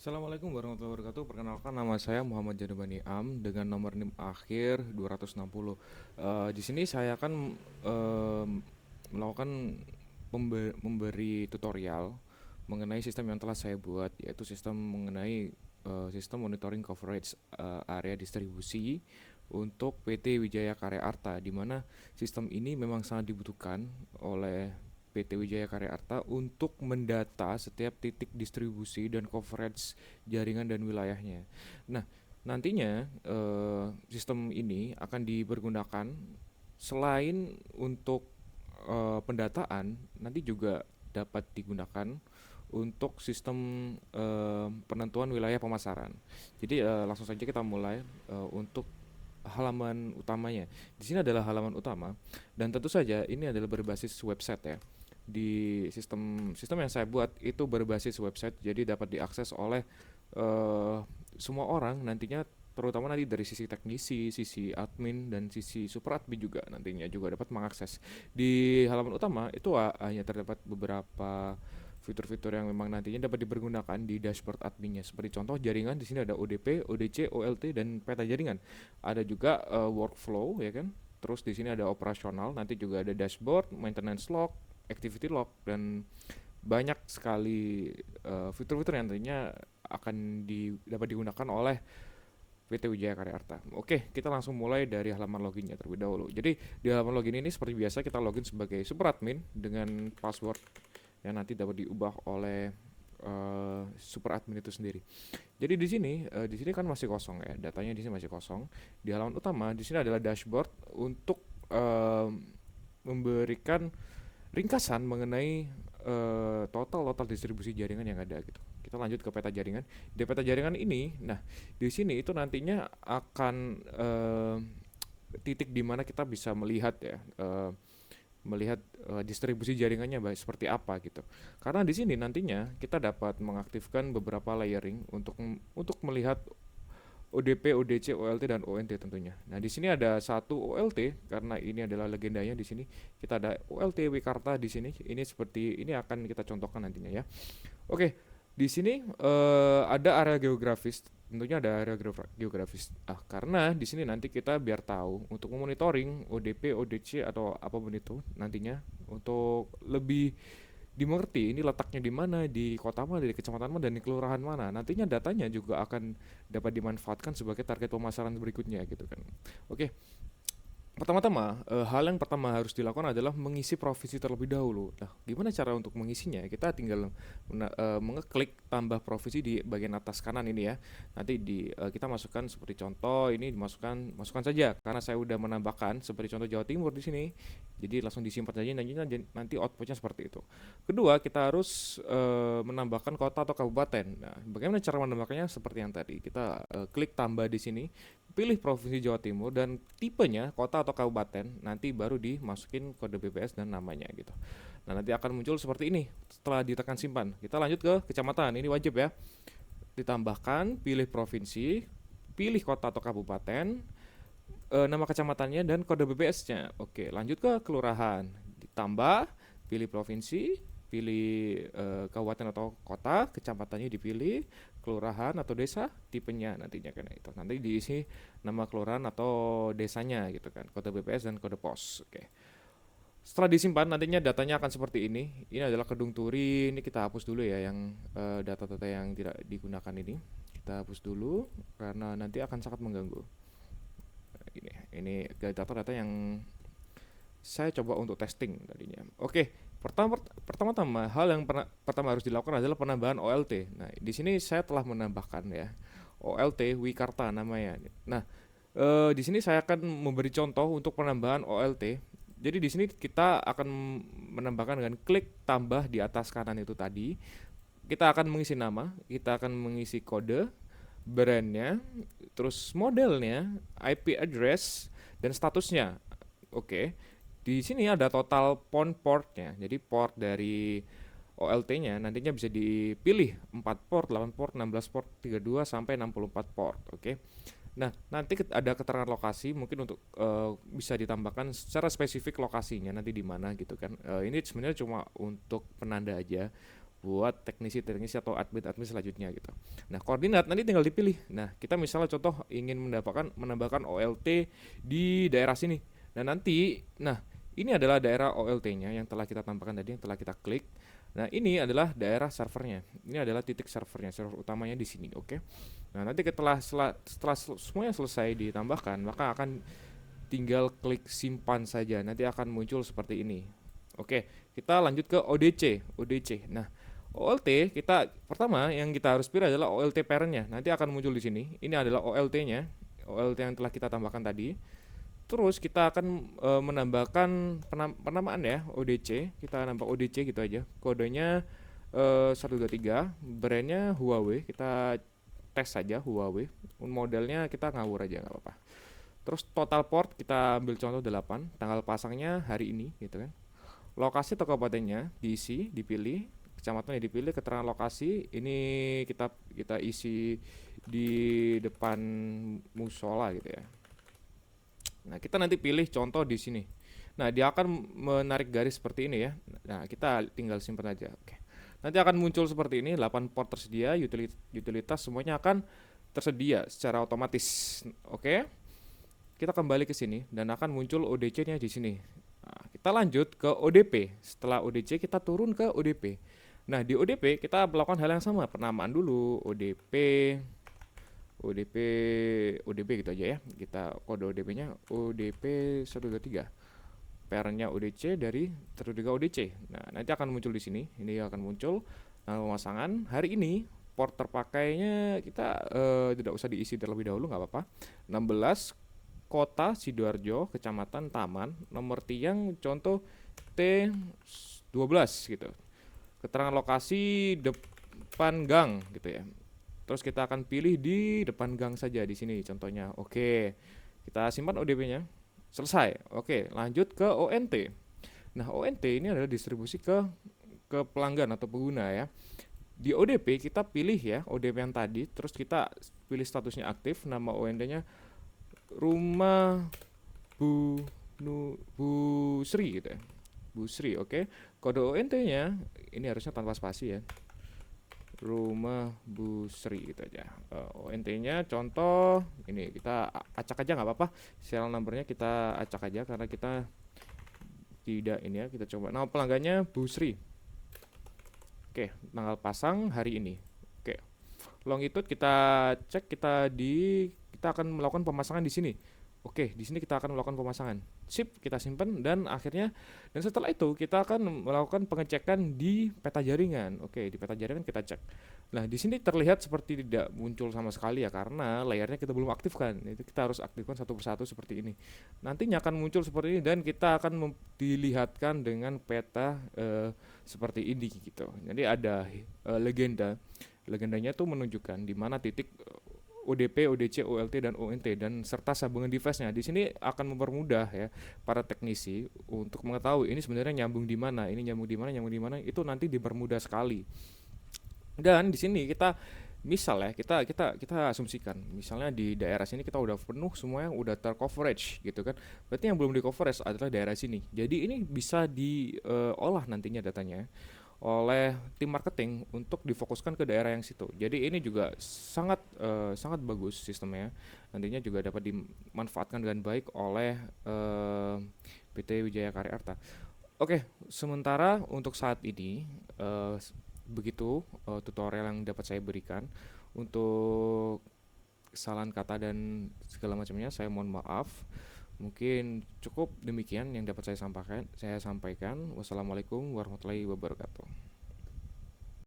Assalamualaikum warahmatullahi wabarakatuh. Perkenalkan nama saya Muhammad Janubani Am dengan nomor NIM akhir 260. Di sini saya akan em, melakukan memberi tutorial mengenai sistem yang telah saya buat, yaitu sistem mengenai sistem monitoring coverage area distribusi untuk PT Wijaya Karya Arta, di mana sistem ini memang sangat dibutuhkan oleh PT Wijaya Karya Arta untuk mendata setiap titik distribusi dan coverage jaringan dan wilayahnya. Nah, nantinya sistem ini akan dipergunakan selain untuk pendataan, nanti juga dapat digunakan untuk sistem penentuan wilayah pemasaran. Jadi langsung saja kita mulai untuk halaman utamanya. Di sini adalah halaman utama dan tentu saja ini adalah berbasis website ya. Di sistem yang saya buat itu berbasis website, jadi dapat diakses oleh eh, semua orang nantinya, terutama nanti dari sisi teknisi, sisi admin dan sisi super admin juga nantinya juga dapat mengakses. Di halaman utama itu hanya terdapat beberapa fitur-fitur yang memang nantinya dapat dipergunakan di dashboard adminnya. Seperti contoh jaringan, di sini ada ODP, ODC, OLT dan peta jaringan. Ada juga workflow ya kan. Terus di sini ada operasional, nanti juga ada dashboard, maintenance log, activity log dan banyak sekali fitur-fitur yang nantinya dapat digunakan oleh PT Wijaya Karya Arta. Oke, kita langsung mulai dari halaman loginnya terlebih dahulu. Jadi di halaman login ini seperti biasa kita login sebagai super admin dengan password yang nanti dapat diubah oleh super admin itu sendiri. Jadi di sini kan masih kosong ya, datanya di sini masih kosong. Di halaman utama di sini adalah dashboard untuk memberikan ringkasan mengenai total distribusi jaringan yang ada gitu. Kita lanjut ke peta jaringan. Di peta jaringan ini, nah di sini itu nantinya akan titik di mana kita bisa melihat ya, melihat distribusi jaringannya baik seperti apa gitu. Karena di sini nantinya kita dapat mengaktifkan beberapa layering untuk melihat ODP, ODC, OLT dan ONT tentunya. Nah, di sini ada satu OLT karena ini adalah legendanya di sini. Kita ada OLT Wikarta di sini. Ini seperti ini akan kita contohkan nantinya ya. Oke, di sini ada area geografis. Tentunya ada area geografis. Karena di sini nanti kita biar tahu untuk memonitoring ODP, ODC atau apapun itu nantinya untuk lebih dimengerti ini letaknya di mana, di kota mana, di kecamatan mana, dan di kelurahan mana. Nantinya datanya juga akan dapat dimanfaatkan sebagai target pemasaran berikutnya gitu kan. Oke, pertama-tama, hal yang pertama harus dilakukan adalah mengisi provinsi terlebih dahulu. Nah, gimana cara untuk mengisinya? Kita tinggal mengeklik tambah provinsi di bagian atas kanan ini ya. Nanti kita masukkan seperti contoh ini masukkan saja karena saya udah menambahkan seperti contoh Jawa Timur di sini. Jadi langsung disimpan saja nanti outputnya seperti itu. Kedua, kita harus menambahkan kota atau kabupaten. Nah, bagaimana cara menambahkannya? Seperti yang tadi, kita klik tambah di sini, pilih provinsi Jawa Timur dan tipenya kota atau kabupaten, nanti baru dimasukin kode BPS dan namanya gitu. Nah, nanti akan muncul seperti ini setelah ditekan simpan. Kita lanjut ke kecamatan, ini wajib ya. Ditambahkan, pilih provinsi, pilih kota atau kabupaten, nama kecamatannya dan kode BPS-nya. Oke, lanjut ke kelurahan. Ditambah, pilih provinsi, pilih kabupaten atau kota, kecamatannya dipilih, kelurahan atau desa, tipenya nantinya kan itu. Nanti diisi nama kelurahan atau desanya gitu kan, kode BPS dan kode pos. Oke. Setelah disimpan nantinya datanya akan seperti ini. Ini adalah Kedung Turi. Ini kita hapus dulu ya yang data-data yang tidak digunakan ini. Kita hapus dulu karena nanti akan sangat mengganggu. Ini data-data yang saya coba untuk testing tadinya. Oke, pertama-tama hal yang pertama harus dilakukan adalah penambahan OLT. Nah, di sini saya telah menambahkan ya OLT Wikarta namanya. Nah, di sini saya akan memberi contoh untuk penambahan OLT. Jadi di sini kita akan menambahkan dengan klik tambah di atas kanan itu tadi. Kita akan mengisi nama, kita akan mengisi kode, brandnya, terus modelnya, IP address, dan statusnya. Oke, di sini ada total portnya. Jadi port dari OLT-nya nantinya bisa dipilih 4 port, 8 port, 16 port, 32 sampai 64 port. Oke. Nah, nanti ada keterangan lokasi mungkin untuk bisa ditambahkan secara spesifik lokasinya nanti di mana gitu kan. Ini sebenarnya cuma untuk penanda aja buat teknisi-teknisi atau admin-admin selanjutnya gitu. Nah, koordinat nanti tinggal dipilih. Nah, kita misalnya contoh ingin menambahkan OLT di daerah sini. Nah, nanti ini adalah daerah OLT-nya yang telah kita tambahkan tadi, yang telah kita klik. Nah, ini adalah daerah servernya. Ini adalah titik servernya, server utamanya di sini, oke. Nah, nanti setelah semuanya selesai ditambahkan, maka akan tinggal klik simpan saja. Nanti akan muncul seperti ini. Oke, kita lanjut ke ODC. Nah, OLT kita pertama yang kita harus pilih adalah OLT parent-nya. Nanti akan muncul di sini. Ini adalah OLT-nya, OLT yang telah kita tambahkan tadi. Terus kita akan menambahkan penamaan ya, ODC. Kita nambah ODC gitu aja. Kodenya 123, brandnya Huawei. Kita tes saja Huawei. Modelnya kita ngawur aja nggak apa-apa. Terus total port kita ambil contoh 8, tanggal pasangnya hari ini gitu kan. Lokasi atau kabupatennya diisi, dipilih, kecamatannya dipilih, keterangan lokasi ini kita isi di depan musola gitu ya. Nah, kita nanti pilih contoh di sini. Nah, dia akan menarik garis seperti ini ya. Nah, kita tinggal simpan aja. Oke. Nanti akan muncul seperti ini, 8 port tersedia, utilitas semuanya akan tersedia secara otomatis. Oke. Kita kembali ke sini dan akan muncul ODC-nya di sini. Nah, kita lanjut ke ODP. Setelah ODC kita turun ke ODP. Nah, di ODP kita melakukan hal yang sama, penamaan dulu, ODP gitu aja ya. Kita kode ODP-nya ODP 123. Parent-nya ODC dari 123 ODC. Nah, nanti akan muncul di sini. Ini akan muncul pemasangan. Hari ini port terpakainya kita tidak usah diisi terlebih dahulu, nggak apa-apa. 16, Kota Sidoarjo, Kecamatan Taman, nomor tiang contoh T12 gitu. Keterangan lokasi depan gang gitu ya. Terus kita akan pilih di depan gang saja di sini contohnya. Oke. Kita simpan ODP-nya. Selesai. Oke, lanjut ke ONT. Nah, ONT ini adalah distribusi ke pelanggan atau pengguna ya. Di ODP kita pilih ya ODP yang tadi, terus kita pilih statusnya aktif, nama ONT-nya Rumah Bu Sri gitu ya. Bu Sri, oke. Kode ONT-nya ini harusnya tanpa spasi ya. Rumah Bu Sri gitu aja. ONT-nya contoh ini kita acak aja nggak apa-apa. Serial numbernya kita acak aja karena kita tidak ini ya. Kita coba. Nama pelanggannya Bu Sri. Oke, tanggal pasang hari ini. Oke. Longitude kita cek, kita akan melakukan pemasangan di sini. Oke, di sini kita akan melakukan pemasangan. Sip, kita simpan dan setelah itu kita akan melakukan pengecekan di peta jaringan. Oke, di peta jaringan kita cek. Nah, di sini terlihat seperti tidak muncul sama sekali ya karena layarnya kita belum aktifkan. Itu kita harus aktifkan satu persatu seperti ini. Nantinya akan muncul seperti ini dan kita akan dilihatkan dengan peta seperti ini gitu. Jadi ada legenda. Legendanya itu menunjukkan di mana titik ODP, ODC, OLT dan ONT dan serta sambungan device-nya. Di sini akan mempermudah ya para teknisi untuk mengetahui ini sebenarnya nyambung di mana, ini nyambung di mana, itu nanti dipermudah sekali. Dan di sini kita misal ya kita asumsikan misalnya di daerah sini kita udah penuh semuanya, udah tercoverage gitu kan. Berarti yang belum di coverage adalah daerah sini. Jadi ini bisa diolah nantinya datanya oleh tim marketing untuk difokuskan ke daerah yang situ. Jadi ini juga sangat bagus sistemnya. Nantinya juga dapat dimanfaatkan dengan baik oleh PT Wijaya Karya Arta. Oke, sementara untuk saat ini begitu tutorial yang dapat saya berikan. Untuk kesalahan kata dan segala macamnya saya mohon maaf. Mungkin cukup demikian yang dapat saya sampaikan. Wassalamualaikum warahmatullahi wabarakatuh.